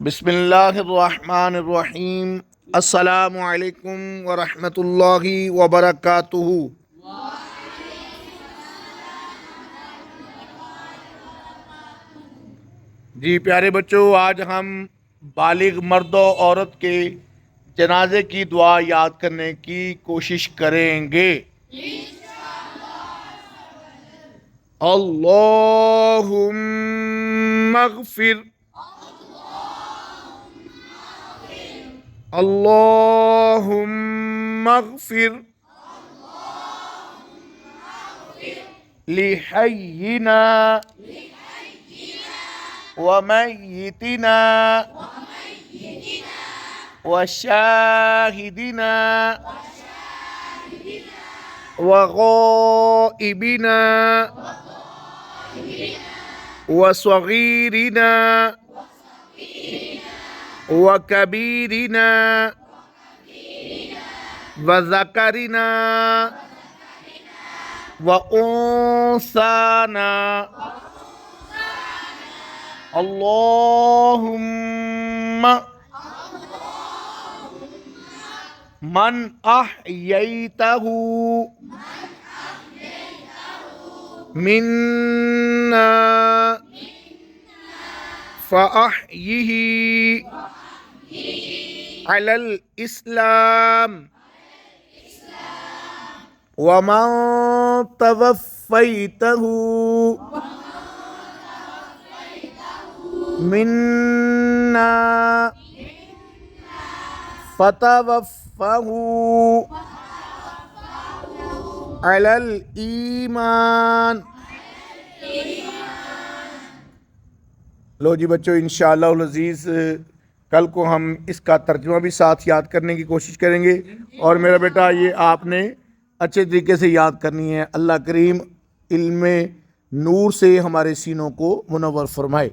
बिस्मिल्लाहिर्रहमानिर्रहीम। अस्सलामु अलैकुम वरहमतुल्लाहि वबरकातुहू। जी प्यारे बच्चों, आज हम बालिग मर्द और औरत के जनाजे की दुआ याद करने की कोशिश करेंगे। अल्लाहुम्मा अग़फ़िर, अल्लाहुम्मा अग़फ़िर लिहय्यिना व मय्यितिना व शाहिदिना व गाइबिना व सगीरिना व कबीरिना व ज़करिना व उन्साना। अल्लाहुम्मा मन अहयैतहू मिन्ना फ़अहयिही अलल इस्लाम व मन तवफ़्फ़ैतहू मिन्ना फ़तवफ़्फ़हू अलल ईमान। लो जी बच्चों, इंशाअल्लाह अज़ीज़ कल को हम इसका तर्जुमा भी साथ याद करने की कोशिश करेंगे। और मेरा बेटा, ये आपने अच्छे तरीके से याद करनी है। अल्लाह करीम इल्मे नूर से हमारे सीनों को मुनव्वर फरमाए।